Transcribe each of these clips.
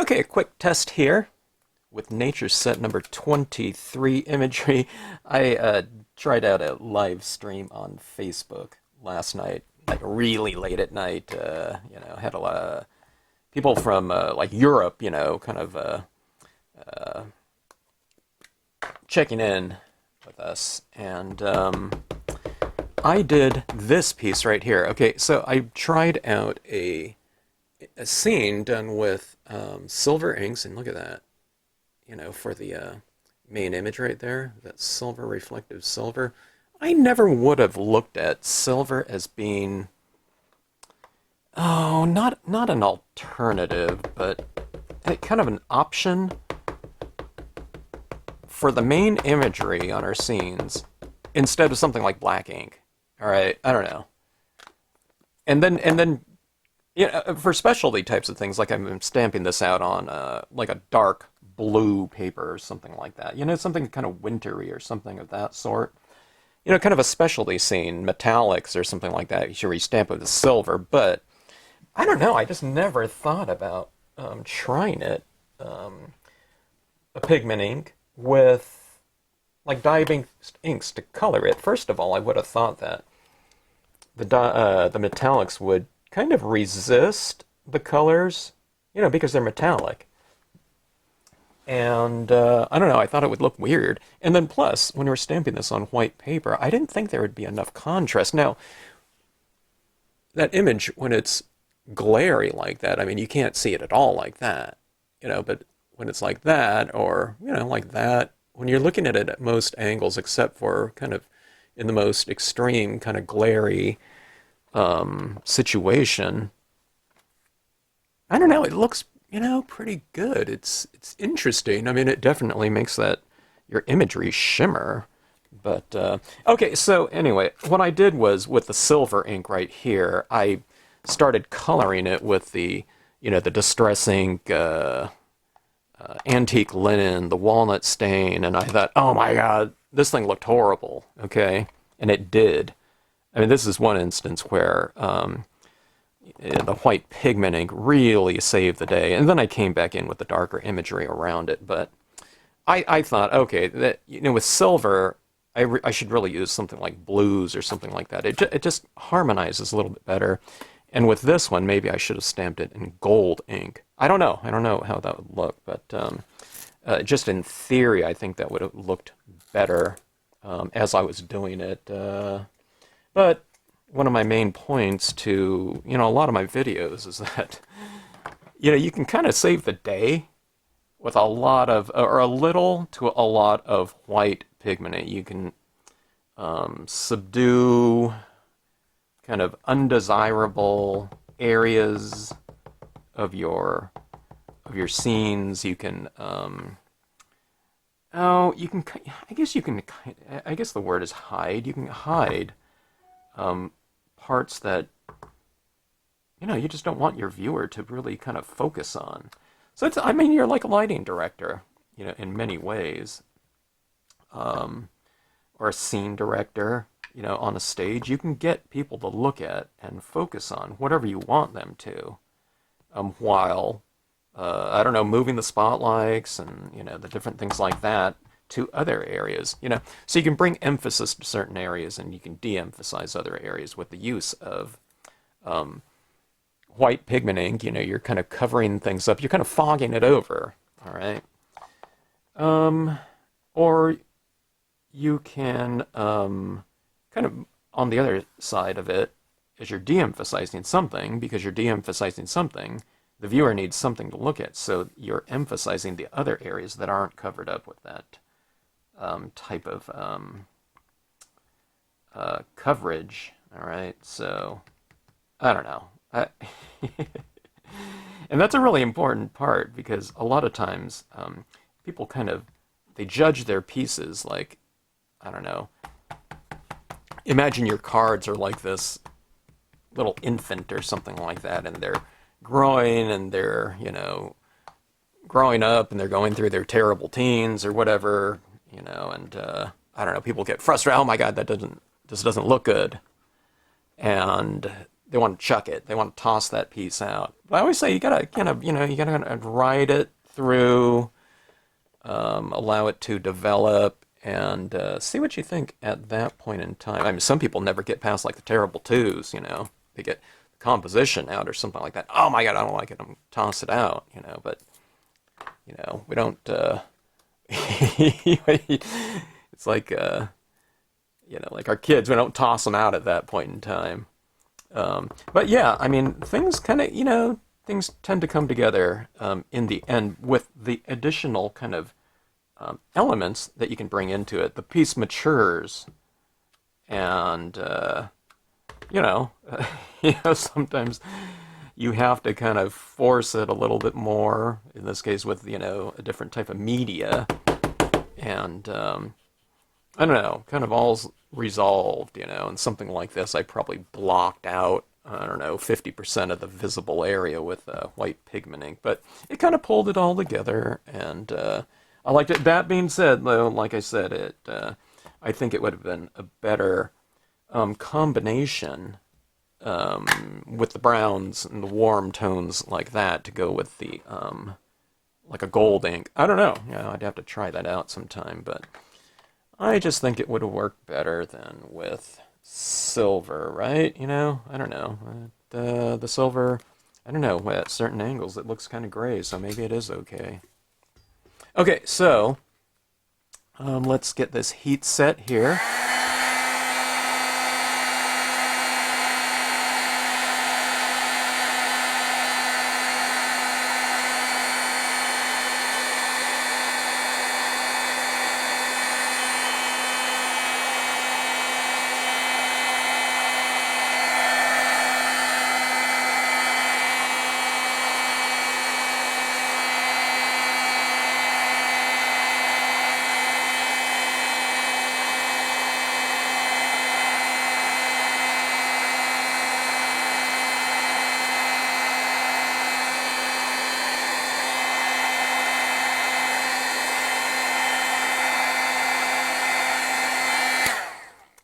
Okay, a quick test here with nature set number 23 imagery. I tried out a live stream on Facebook last night, like really late at night. Had a lot of people from like Europe, kind of checking in with us. And I did this piece right here. Okay, so I tried out a scene done with silver inks, and look at that, for the main image right there, that silver, reflective silver. I never would have looked at silver as being, oh, not an alternative, but kind of an option for the main imagery on our scenes instead of something like black ink. All right, I don't know. And then for specialty types of things, like I'm stamping this out on like a dark blue paper or something like that. Something kind of wintry or something of that sort. Kind of a specialty scene, metallics or something like that. Sure, you stamp it with silver, but I don't know. I just never thought about trying it, a pigment ink with like dye-based inks to color it. First of all, I would have thought that the metallics would kind of resist the colors, because they're metallic. And I don't know, I thought it would look weird. And then plus, when we were stamping this on white paper, I didn't think there would be enough contrast. Now, that image, when it's glary like that, I mean, you can't see it at all like that, but when it's like that, or, like that, when you're looking at it at most angles, except for kind of in the most extreme kind of glary situation, I don't know, it looks, pretty good. It's interesting. I mean, it definitely makes that your imagery shimmer. But okay, so anyway, what I did was with the silver ink right here, I started coloring it with the distress ink, antique linen, the walnut stain, and I thought, oh my God, this thing looked horrible. Okay, and it did. I mean, this is one instance where the white pigment ink really saved the day. And then I came back in with the darker imagery around it. But I thought, okay, that with silver, I should really use something like blues or something like that. It just harmonizes a little bit better. And with this one, maybe I should have stamped it in gold ink. I don't know. I don't know how that would look. But just in theory, I think that would have looked better as I was doing it. But one of my main points to, a lot of my videos is that, you can kind of save the day with a lot of, or a little to a lot of white pigment. You can subdue kind of undesirable areas of your scenes. You can, I guess the word is hide. You can hide parts that you just don't want your viewer to really kind of focus on. So you're like a lighting director, in many ways, or a scene director, on a stage. You can get people to look at and focus on whatever you want them to, while I don't know, moving the spotlights and the different things like that to other areas, so you can bring emphasis to certain areas and you can de-emphasize other areas with the use of white pigment ink. You're kind of covering things up, you're kind of fogging it over, all right? Or you can kind of, on the other side of it, as you're de-emphasizing something, because you're de-emphasizing something, the viewer needs something to look at, so you're emphasizing the other areas that aren't covered up with that type of coverage. All right, so I don't know. And that's a really important part, because a lot of times people they judge their pieces like, I don't know, imagine your cards are like this little infant or something like that, and they're growing and they're, growing up and they're going through their terrible teens or whatever, and I don't know, people get frustrated. Oh my God, this doesn't look good. And they want to chuck it. They want to toss that piece out. But I always say you gotta kind of, you gotta kind of ride it through, allow it to develop, and see what you think at that point in time. I mean, some people never get past like the terrible twos, They get the composition out or something like that. Oh my God, I don't like it. I'm toss it out, But we don't. It's like like our kids. We don't toss them out at that point in time. But yeah, I mean, things kind of, things tend to come together in the end with the additional kind of elements that you can bring into it. The piece matures, and sometimes you have to kind of force it a little bit more. In this case, with a different type of media, and I don't know, kind of all's resolved, and something like this, I probably blocked out, I don't know, 50% of the visible area with white pigment ink, but it kind of pulled it all together, and I liked it. That being said, though, like I said, I think it would have been a better combination with the browns and the warm tones like that to go with the like a gold ink. I don't know. I'd have to try that out sometime, but I just think it would have worked better than with silver, right? I don't know. The silver, I don't know, at certain angles it looks kind of gray, so maybe it is okay. Okay, so let's get this heat set here.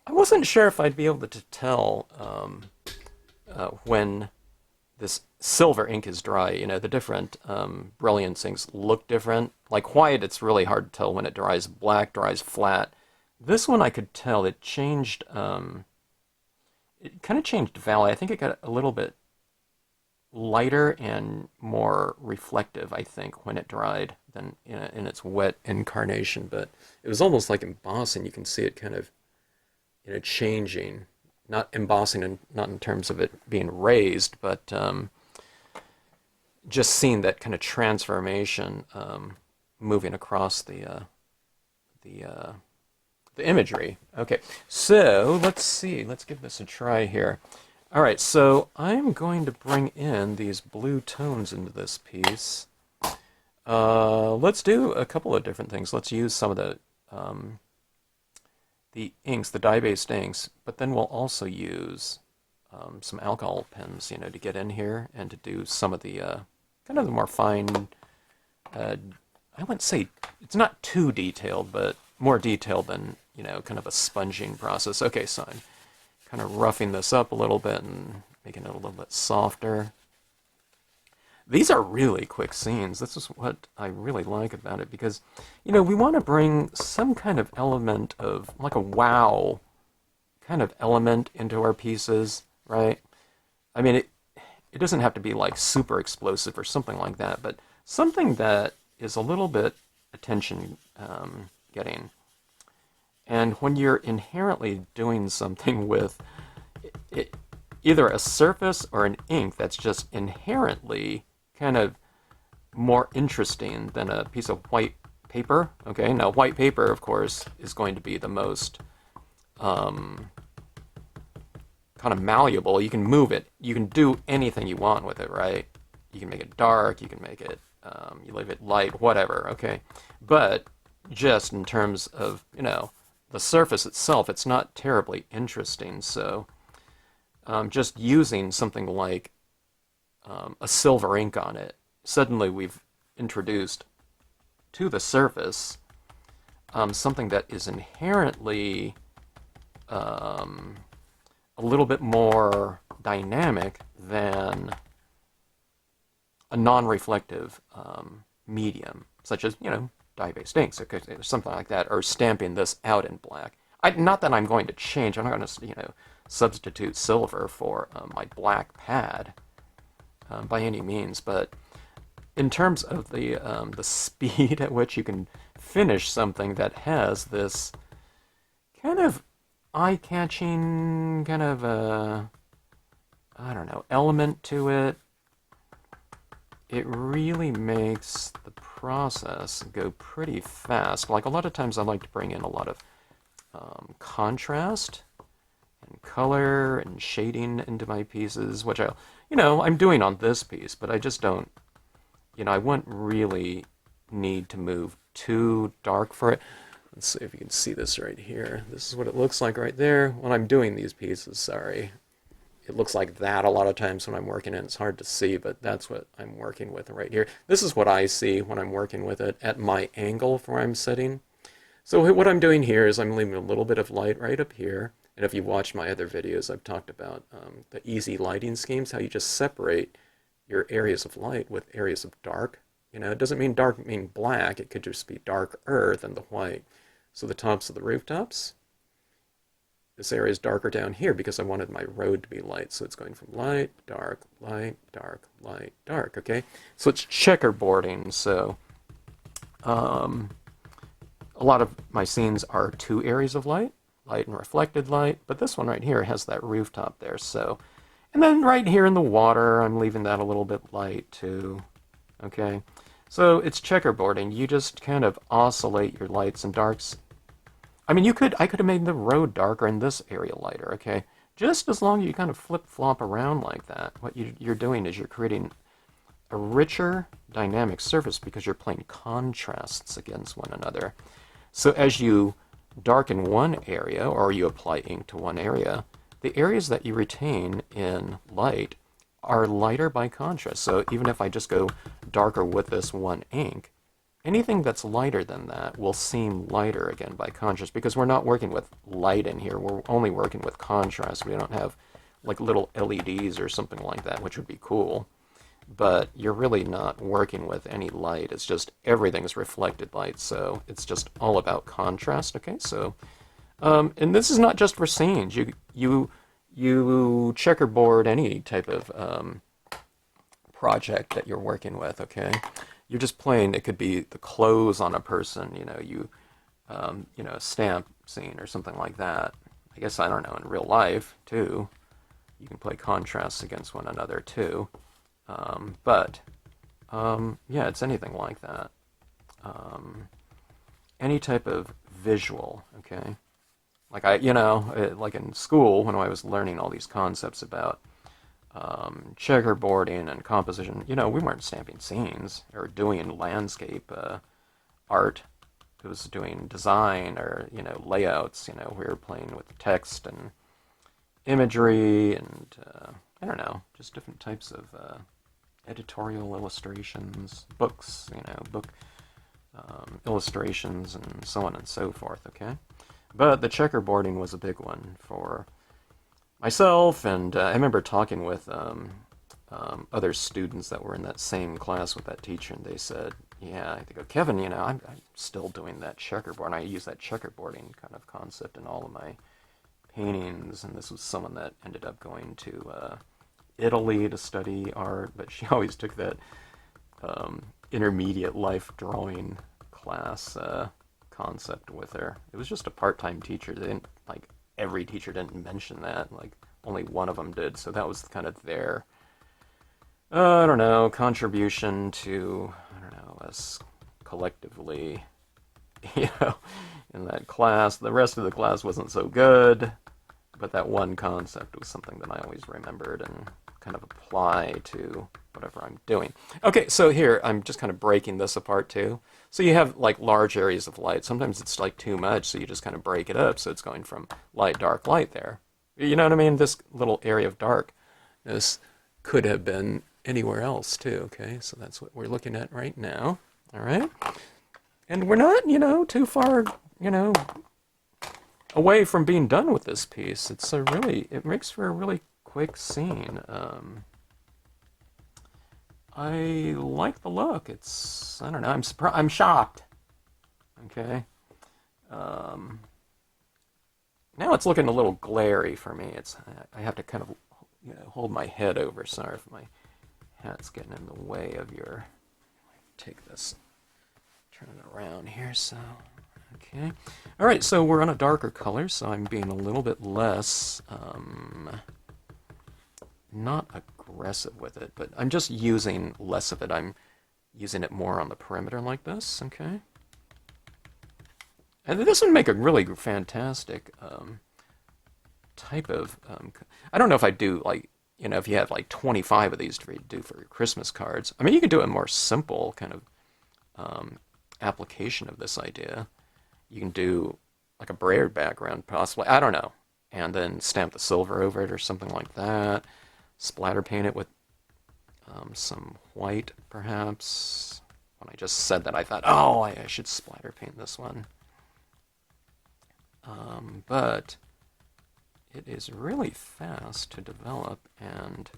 I wasn't sure if I'd be able to tell when this silver ink is dry. The different brilliance inks look different. Like white, it's really hard to tell when it dries. Black dries flat. This one I could tell. It changed. It kind of changed valley. I think it got a little bit lighter and more reflective, I think, when it dried than in its wet incarnation. But it was almost like embossing. You can see it kind of changing, not embossing, and not in terms of it being raised, but just seeing that kind of transformation moving across the imagery. Okay, so let's see. Let's give this a try here. All right, so I'm going to bring in these blue tones into this piece. Let's do a couple of different things. Let's use some of the inks, the dye-based inks, but then we'll also use some alcohol pens, to get in here and to do some of the kind of the more fine, I wouldn't say, it's not too detailed, but more detailed than, kind of a sponging process. Okay, so I'm kind of roughing this up a little bit and making it a little bit softer. These are really quick scenes. This is what I really like about it, because, we want to bring some kind of element of, like a wow kind of element into our pieces, right? I mean, it doesn't have to be like super explosive or something like that, but something that is a little bit attention getting. And when you're inherently doing something with either a surface or an ink that's just inherently kind of more interesting than a piece of white paper. Okay, now white paper, of course, is going to be the most kind of malleable. You can move it. You can do anything you want with it, right? You can make it dark. You can make it, you leave it light, whatever, okay? But just in terms of, the surface itself, it's not terribly interesting. So just using something like a silver ink on it, suddenly we've introduced to the surface something that is inherently a little bit more dynamic than a non-reflective medium, such as, dye-based inks, or something like that, or stamping this out in black. Not that I'm going to change. I'm not going to, substitute silver for my black pad by any means, but in terms of the speed at which you can finish something that has this kind of eye-catching kind of I don't know, element to it, it really makes the process go pretty fast. Like a lot of times I like to bring in a lot of contrast and color and shading into my pieces, which I'm doing on this piece, but I just don't, I wouldn't really need to move too dark for it. Let's see if you can see this right here. This is what it looks like right there when I'm doing these pieces, sorry. It looks like that a lot of times when I'm working it. It's hard to see, but that's what I'm working with right here. This is what I see when I'm working with it at my angle for where I'm sitting. So what I'm doing here is I'm leaving a little bit of light right up here. And if you've watched my other videos, I've talked about the easy lighting schemes, how you just separate your areas of light with areas of dark. It doesn't mean dark mean black. It could just be darker than the white. So the tops of the rooftops, this area is darker down here because I wanted my road to be light. So it's going from light, dark, light, dark, light, dark, okay? So it's checkerboarding. So a lot of my scenes are two areas of light and reflected light, but this one right here has that rooftop there. So, and then right here in the water, I'm leaving that a little bit light too, okay? So it's checkerboarding. You just kind of oscillate your lights and darks. I mean, I could have made the road darker and this area lighter, okay? Just as long as you kind of flip-flop around like that, what you're doing is you're creating a richer dynamic surface because you're playing contrasts against one another. So as you darken one area, or you apply ink to one area, the areas that you retain in light are lighter by contrast. So even if I just go darker with this one ink, anything that's lighter than that will seem lighter again by contrast, because we're not working with light in here. We're only working with contrast. We don't have like little LEDs or something like that, which would be cool. But you're really not working with any light. It's just everything's reflected light, so it's just all about contrast, okay? So, and this is not just for scenes. You checkerboard any type of project that you're working with, okay? You're just playing, it could be the clothes on a person, a stamp scene or something like that. I guess, I don't know, in real life, too. You can play contrasts against one another, too. Yeah, it's anything like that. Any type of visual, okay? Like like in school, when I was learning all these concepts about checkerboarding and composition, we weren't stamping scenes or doing landscape art. It was doing design or, layouts, we were playing with text and imagery and, I don't know, just different types of editorial illustrations, books, book illustrations, and so on and so forth, okay? But the checkerboarding was a big one for myself, and I remember talking with other students that were in that same class with that teacher, and they said, yeah, they go, Kevin, I'm still doing that checkerboard. I use that checkerboarding kind of concept in all of my paintings, and this was someone that ended up going to Italy to study art, but she always took that intermediate life drawing class concept with her. It was just a part-time teacher. They didn't, like, every teacher didn't mention that. Like, only one of them did, so that was kind of their, I don't know, contribution to, us collectively, in that class. The rest of the class wasn't so good, but that one concept was something that I always remembered and kind of apply to whatever I'm doing. Okay, so here, I'm just kind of breaking this apart too. So you have like large areas of light. Sometimes it's like too much, so you just kind of break it up. So it's going from light, dark, light there. You know what I mean? This little area of dark, this could have been anywhere else too, okay? So that's what we're looking at right now, all right? And we're not, too far, away from being done with this piece. It makes for a really quick scene. I like the look. It's, I don't know, I'm surprised, I'm shocked. Okay. Um, Now it's looking a little glary for me. I have to kind of, hold my head over. Sorry if my hat's getting in the way of your. Take this, turn it around here. So, okay. All right. So we're on a darker color. So I'm being a little bit less, not aggressive with it, but I'm just using less of it. I'm using it more on the perimeter like this. Okay. And this would make a really fantastic type of. I don't know if I do like, if you have like 25 of these to do for your Christmas cards. I mean, you could do a more simple kind of application of this idea. You can do like a braided background, possibly. I don't know. And then stamp the silver over it or something like that. Splatter paint it with some white, perhaps. When I just said that, I thought, oh, I should splatter paint this one. But it is really fast to develop, and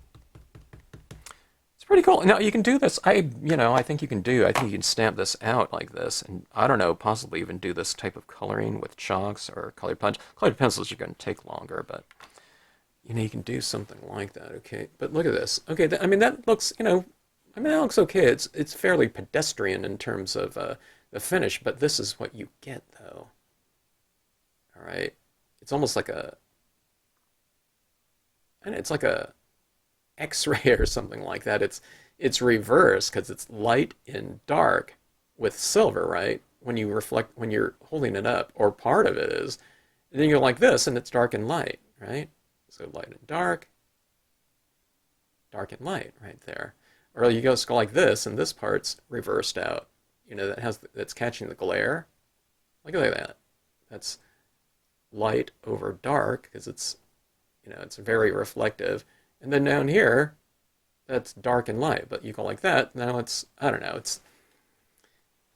it's pretty cool. Now you can do this. I think you can do. I think you can stamp this out like this, and I don't know, possibly even do this type of coloring with chalks or colored punch. Colored pencils are going to take longer, but you can do something like that. Okay, but look at this. Okay, I mean that looks, that looks okay. It's fairly pedestrian in terms of the finish, but this is what you get though. All right, it's almost like it's like a X-ray or something like that. It's reversed because it's light and dark with silver, right? When you reflect, when you're holding it up, or part of it is, and then you're like this, and it's dark and light, right? So light and dark and light, right there. Or you go like this, and this part's reversed out. That's catching the glare. Look at that. That's light over dark because it's very reflective, and then down here that's dark and light, but you go like that, now it's, I don't know,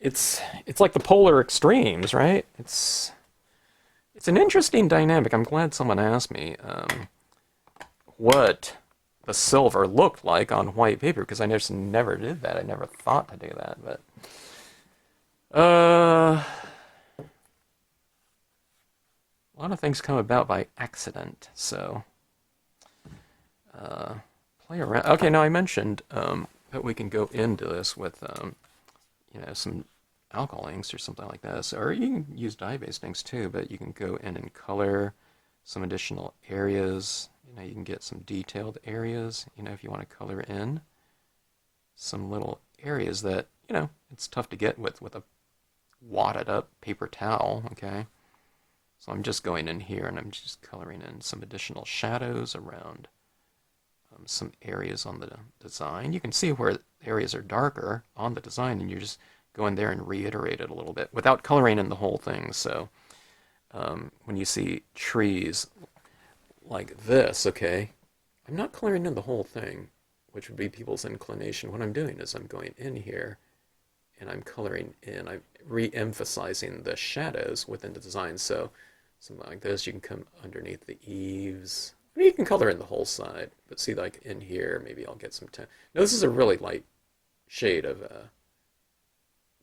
it's like the polar extremes, right? It's an interesting dynamic. I'm glad someone asked me what the silver looked like on white paper, because I just never did that. I never thought to do that, but a lot of things come about by accident, so play around. Okay, now I mentioned that we can go into this with some alcohol inks or something like this, or you can use dye-based inks too, but you can go in and color some additional areas. You can get some detailed areas, if you want to color in some little areas that, it's tough to get with a wadded up paper towel, okay? So I'm just going in here and I'm just coloring in some additional shadows around some areas on the design. You can see where areas are darker on the design, and you just go in there and reiterate it a little bit without coloring in the whole thing. So when you see trees like this, okay, I'm not coloring in the whole thing, which would be people's inclination. What I'm doing is I'm going in here and I'm coloring in, I'm re-emphasizing the shadows within the design. So something like this, you can come underneath the eaves. I mean, you can color in the whole side, but see, like in here, maybe I'll get some Now this is a really light shade of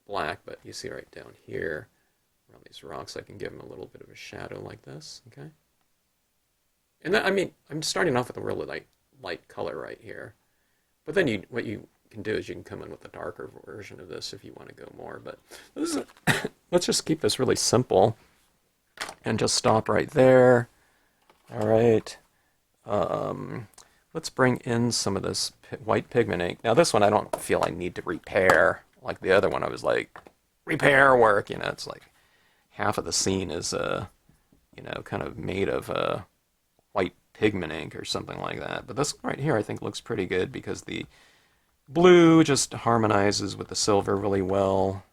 black, but you see right down here around these rocks, I can give them a little bit of a shadow like this, okay? And that, I mean, I'm starting off with a really light color right here. But then what you can do is you can come in with a darker version of this if you want to go more. But this is let's just keep this really simple and just stop right there. All right. Let's bring in some of this white pigment ink. Now this one I don't feel I need to repair. Like the other one, I was like, repair work. It's like half of the scene is, kind of made of white pigment ink or something like that. But this one right here I think looks pretty good because the blue just harmonizes with the silver really well.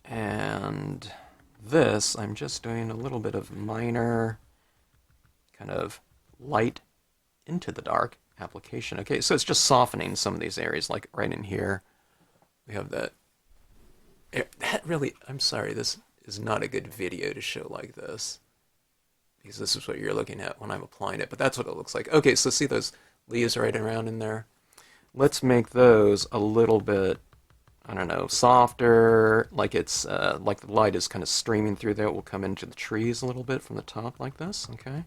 And this, I'm just doing a little bit of minor kind of light into the dark application. Okay, so it's just softening some of these areas, like right in here. We have that. That really, I'm sorry, this is not a good video to show like this. because this is what you're looking at when I'm applying it, but that's what it looks like. Okay, so see those leaves right around in there? Let's make those a little bit, I don't know, softer, like it's like the light is kind of streaming through there. It will come into the trees a little bit from the top like this, okay?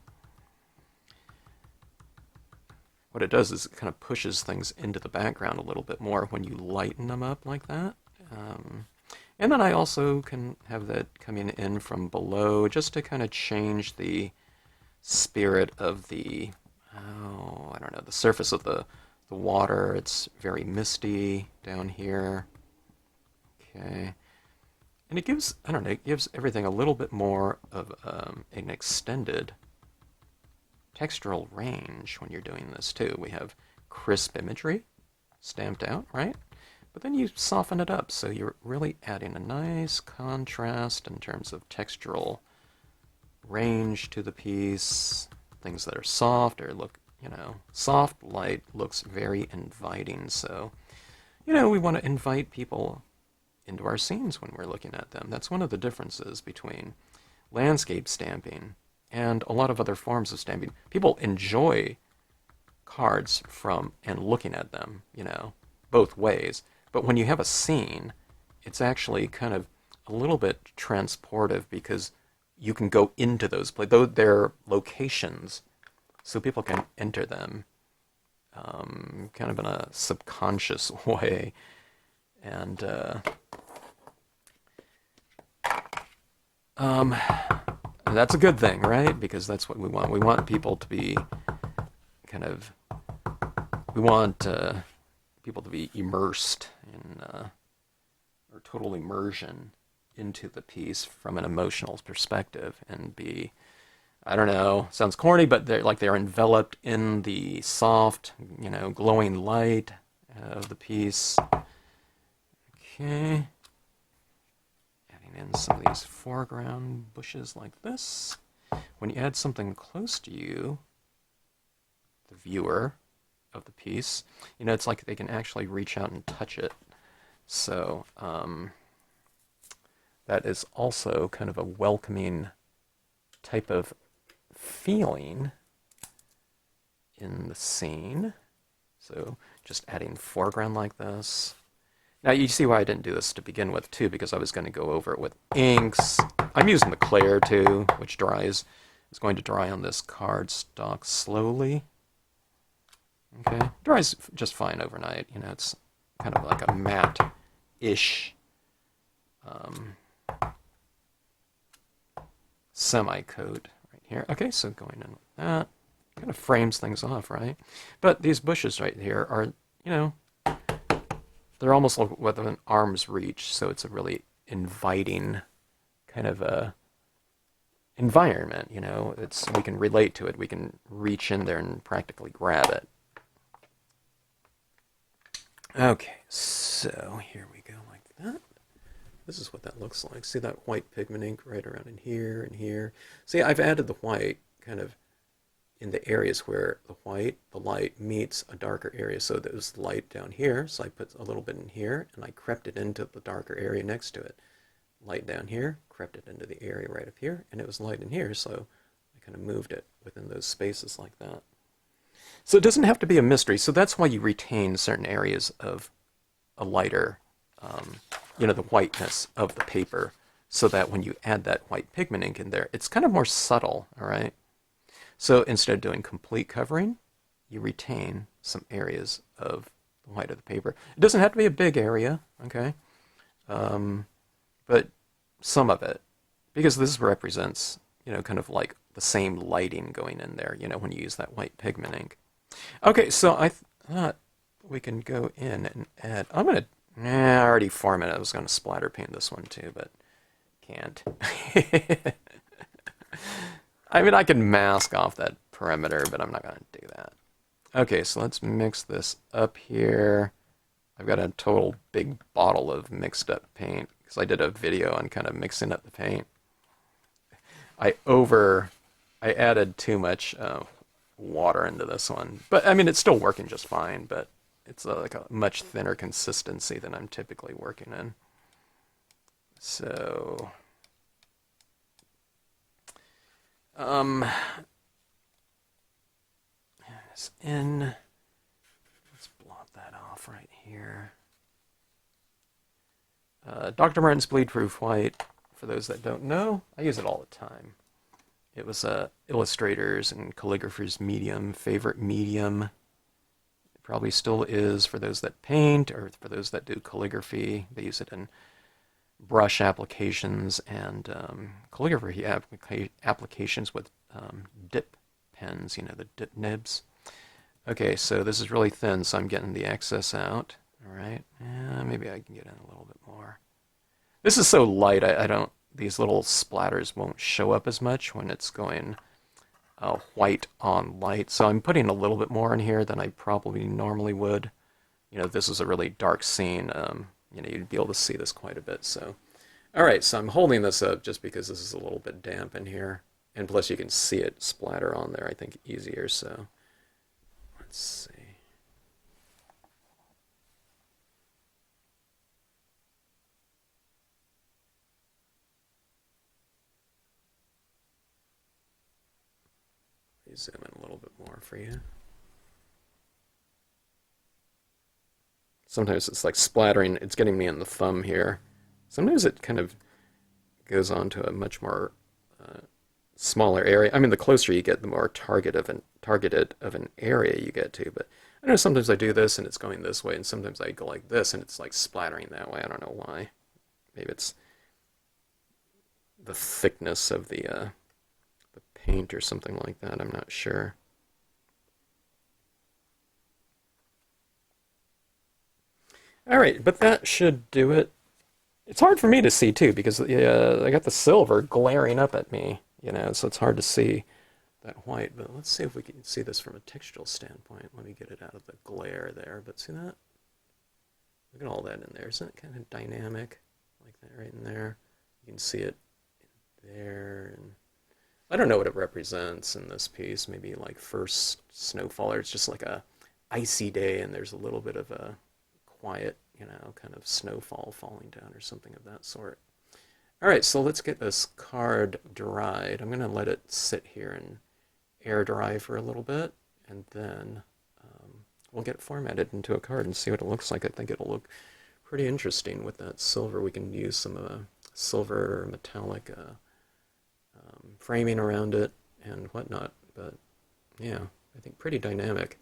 What it does is it kind of pushes things into the background a little bit more when you lighten them up like that. And then I also can have that coming in from below just to kind of change the spirit of the, oh, I don't know, the surface of the water. It's very misty down here. Okay. And it gives, I don't know, it gives everything a little bit more of an extended textural range when you're doing this too. We have crisp imagery stamped out, right? But then you soften it up, so you're really adding a nice contrast in terms of textural range to the piece. Things that are soft or look, you know, soft light looks very inviting. So, you know, we want to invite people into our scenes when we're looking at them. That's one of the differences between landscape stamping and a lot of other forms of stamping. People enjoy cards from and looking at them, you know, both ways. But when you have a scene, it's actually kind of a little bit transportive because you can go into those places, though they're locations, so people can enter them kind of in a subconscious way. And that's a good thing, right? Because that's what we want. We want people to be kind of, we want people to be immersed in, or total immersion into the piece from an emotional perspective and be, I don't know, sounds corny, but they're enveloped in the soft, you know, glowing light of the piece. Okay. Adding in some of these foreground bushes like this. When you add something close to you, the viewer of the piece, you know, it's like they can actually reach out and touch it. So that is also kind of a welcoming type of feeling in the scene. So just adding foreground like this. Now you see why I didn't do this to begin with too, because I was going to go over it with inks. I'm using the Clair too, which dries. It's going to dry on this cardstock slowly. Okay, dries just fine overnight. You know, it's kind of like a matte-ish semi-coat right here. Okay, so going in with that kind of frames things off, right? But these bushes right here are, you know, they're almost like within arm's reach, so it's a really inviting kind of a environment, you know. We can relate to it. We can reach in there and practically grab it. Okay, so here we go like that. This is what that looks like. See that white pigment ink right around in here and here? See, I've added the white kind of in the areas where the light meets a darker area. So there's light down here, so I put a little bit in here, and I crept it into the darker area next to it. Light down here, crept it into the area right up here, and it was light in here, so I kind of moved it within those spaces like that. So it doesn't have to be a mystery, so that's why you retain certain areas of a lighter, you know, the whiteness of the paper, so that when you add that white pigment ink in there, it's kind of more subtle, all right? So instead of doing complete covering, you retain some areas of the white of the paper. It doesn't have to be a big area, okay? But some of it, because this represents, you know, kind of like the same lighting going in there, you know, when you use that white pigment ink. Okay, so I thought we can go in and add, I already formatted. I was going to splatter paint this one too, but can't. I mean, I can mask off that perimeter, but I'm not going to do that. Okay, so let's mix this up here. I've got a total big bottle of mixed up paint because I did a video on kind of mixing up the paint. I added too much water into this one, but I mean, it's still working just fine, but it's like a much thinner consistency than I'm typically working in. So It's in. Let's blot that off right here. Dr. Martin's Bleed Proof White. For those that don't know, I use it all the time. It was illustrators and calligraphers' favorite medium. It probably still is for those that paint or for those that do calligraphy. They use it in brush applications and calligraphy applications with dip pens, the dip nibs. Okay, so this is really thin, so I'm getting the excess out. All right, maybe I can get in a little bit more. This is so light, I don't, these little splatters won't show up as much when it's going white on light. So I'm putting a little bit more in here than I probably normally would. This is a really dark scene. You'd be able to see this quite a bit. So, all right, so I'm holding this up just because this is a little bit damp in here. And plus you can see it splatter on there, I think, easier. So let's see. Zoom in a little bit more for you. Sometimes it's like splattering, it's getting me in the thumb here. Sometimes it kind of goes on to a much more smaller area. I mean, the closer you get, the more targeted of an area you get to. But I know sometimes I do this and it's going this way, and sometimes I go like this and it's like splattering that way. I don't know why. Maybe it's the thickness of the paint or something like that. I'm not sure. All right, but that should do it. It's hard for me to see too because I got the silver glaring up at me, so it's hard to see that white. But let's see if we can see this from a textural standpoint. Let me get it out of the glare there. But see that? Look at all that in there. Isn't it kind of dynamic? Like that right in there. You can see it there. And I don't know what it represents in this piece. Maybe like first snowfall, or it's just like a icy day and there's a little bit of a quiet, kind of snowfall falling down or something of that sort. All right, so let's get this card dried. I'm going to let it sit here and air dry for a little bit, and then we'll get it formatted into a card and see what it looks like. I think it'll look pretty interesting with that silver. We can use some silver metallic framing around it and whatnot, but yeah, I think pretty dynamic.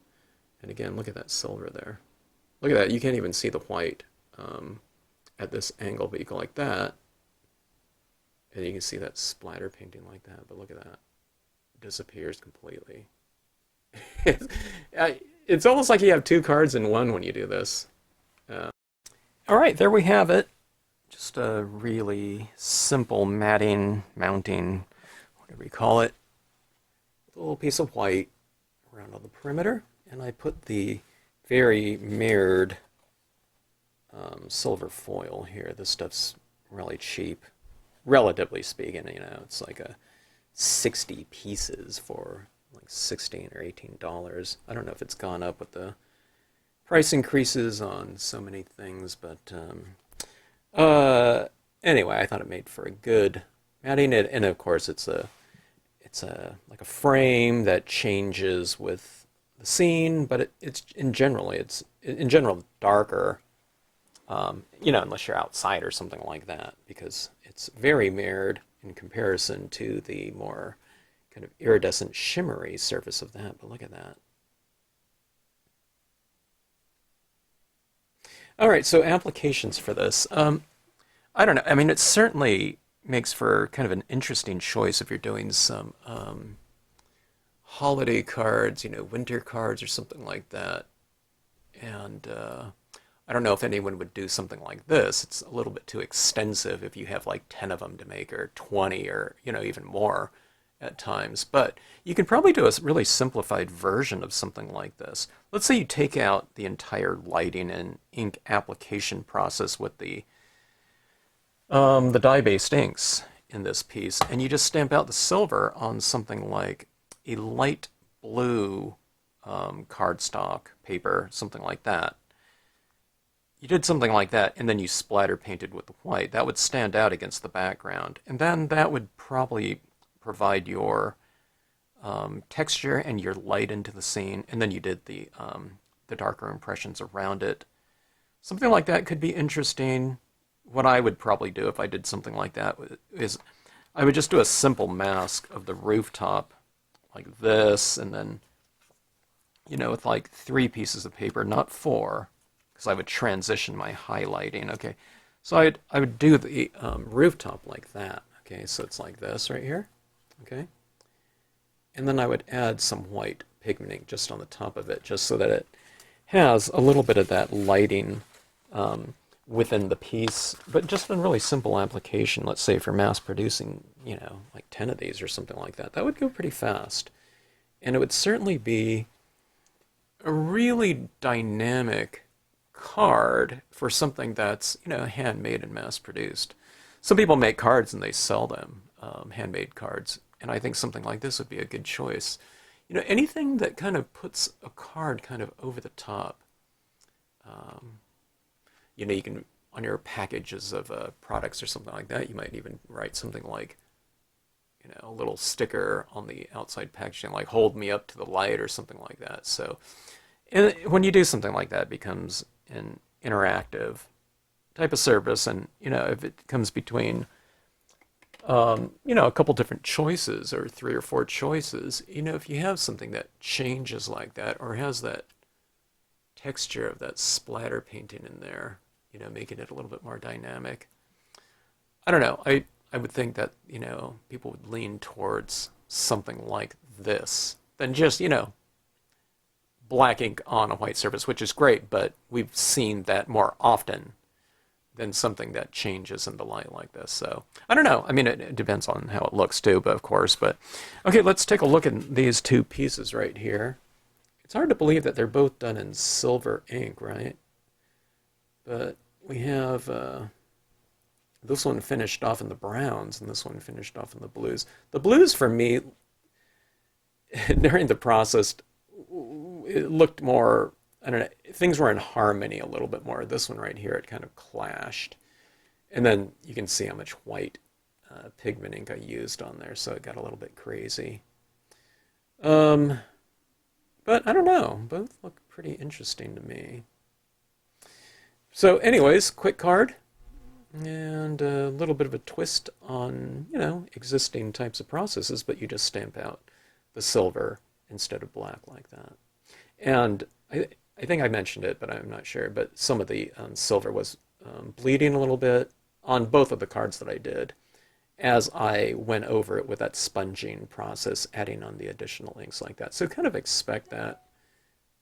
And again, look at that silver there. Look at that, you can't even see the white at this angle, but you go like that, and you can see that splatter painting like that, but look at that. It disappears completely. It's almost like you have two cards in one when you do this. All right, there we have it. Just a really simple mounting, whatever you call it. A little piece of white around on the perimeter, and I put the very mirrored silver foil here. This stuff's really cheap, relatively speaking. It's like 60 pieces for like $16 or $18. I don't know if it's gone up with the price increases on so many things, but anyway, I thought it made for a good matting. And of course, it's like a frame that changes with the scene, but it's in general darker. Unless you're outside or something like that, because it's very mirrored in comparison to the more kind of iridescent, shimmery surface of that. But look at that. All right, so applications for this. I don't know. I mean, it certainly makes for kind of an interesting choice if you're doing some holiday cards, winter cards or something like that. And I don't know if anyone would do something like this. It's a little bit too extensive if you have like 10 of them to make, or 20, or even more at times. But you could probably do a really simplified version of something like this. Let's say you take out the entire lighting and ink application process with the dye-based inks in this piece, and you just stamp out the silver on something like a light blue cardstock paper, something like that. You did something like that, and then you splatter painted with the white. That would stand out against the background, and then that would probably provide your texture and your light into the scene, and then you did the darker impressions around it. Something like that could be interesting. What I would probably do if I did something like that is I would just do a simple mask of the rooftop like this, and then, with like 3 pieces of paper, not 4, because I would transition my highlighting. Okay, so I would do the rooftop like that. Okay, so it's like this right here. Okay, and then I would add some white pigmenting just on the top of it, just so that it has a little bit of that lighting within the piece, but just in really simple application. Let's say if you're mass producing, like 10 of these or something like that, that would go pretty fast. And it would certainly be a really dynamic card for something that's, handmade and mass produced. Some people make cards and they sell them, handmade cards, and I think something like this would be a good choice. Anything that kind of puts a card kind of over the top. You can, on your packages of products or something like that, you might even write something like, a little sticker on the outside packaging, like "Hold me up to the light" or something like that. So, and when you do something like that, it becomes an interactive type of service, and if it comes between a couple different choices or 3 or 4 choices, if you have something that changes like that or has that texture of that splatter painting in there, making it a little bit more dynamic. I don't know. I would think that, people would lean towards something like this than just, black ink on a white surface, which is great, but we've seen that more often than something that changes in the light like this. So I don't know. I mean, it depends on how it looks too, but of course. But okay, let's take a look at these 2 pieces right here. It's hard to believe that they're both done in silver ink, right? But we have this one finished off in the browns, and this one finished off in the blues. The blues, for me, during the process, it looked more, I don't know, things were in harmony a little bit more. This one right here, it kind of clashed. And then you can see how much white pigment ink I used on there, so it got a little bit crazy. But I don't know. Both look pretty interesting to me. So anyways, quick card. And a little bit of a twist on, existing types of processes, but you just stamp out the silver instead of black like that. And I think I mentioned it, but I'm not sure, but some of the silver was bleeding a little bit on both of the cards that I did as I went over it with that sponging process, adding on the additional inks like that. So kind of expect that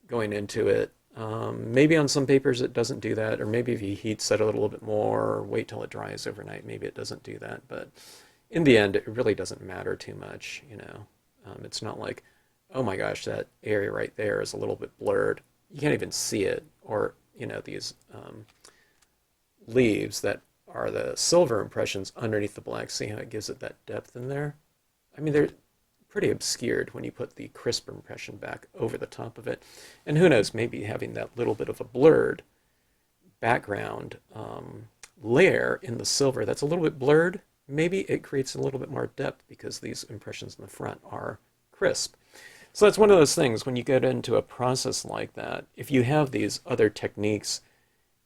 going into it. Maybe on some papers it doesn't do that, or maybe if you heat set it a little bit more, or wait till it dries overnight, maybe it doesn't do that. But in the end, it really doesn't matter too much, It's not like, oh my gosh, that area right there is a little bit blurred. You can't even see it. Or, these leaves that are the silver impressions underneath the black, see how it gives it that depth in there? I mean, they're pretty obscured when you put the crisp impression back over the top of it. And who knows, maybe having that little bit of a blurred background layer in the silver that's a little bit blurred, maybe it creates a little bit more depth because these impressions in the front are crisp. So that's one of those things when you get into a process like that, if you have these other techniques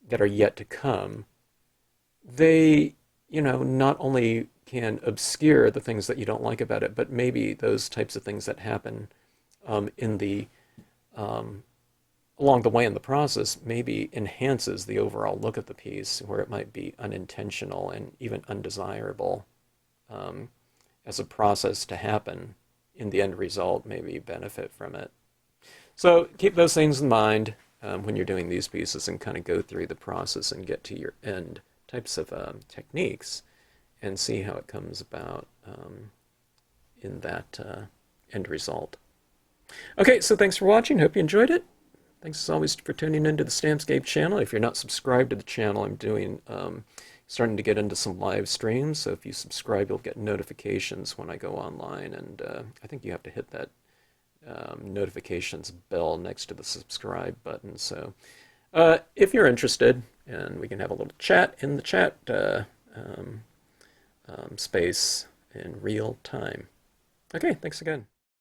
that are yet to come, they, not only can obscure the things that you don't like about it, but maybe those types of things that happen in the along the way in the process maybe enhances the overall look of the piece, where it might be unintentional and even undesirable as a process to happen. In the end result, maybe benefit from it. So keep those things in mind when you're doing these pieces, and kind of go through the process and get to your end types of techniques, and see how it comes about in that end result. Okay, so thanks for watching. Hope you enjoyed it. Thanks as always for tuning into the Stampscape channel. If you're not subscribed to the channel, I'm doing starting to get into some live streams, so if you subscribe, you'll get notifications when I go online, and I think you have to hit that notifications bell next to the subscribe button. So if you're interested, and we can have a little chat in the chat space in real time. Okay, thanks again.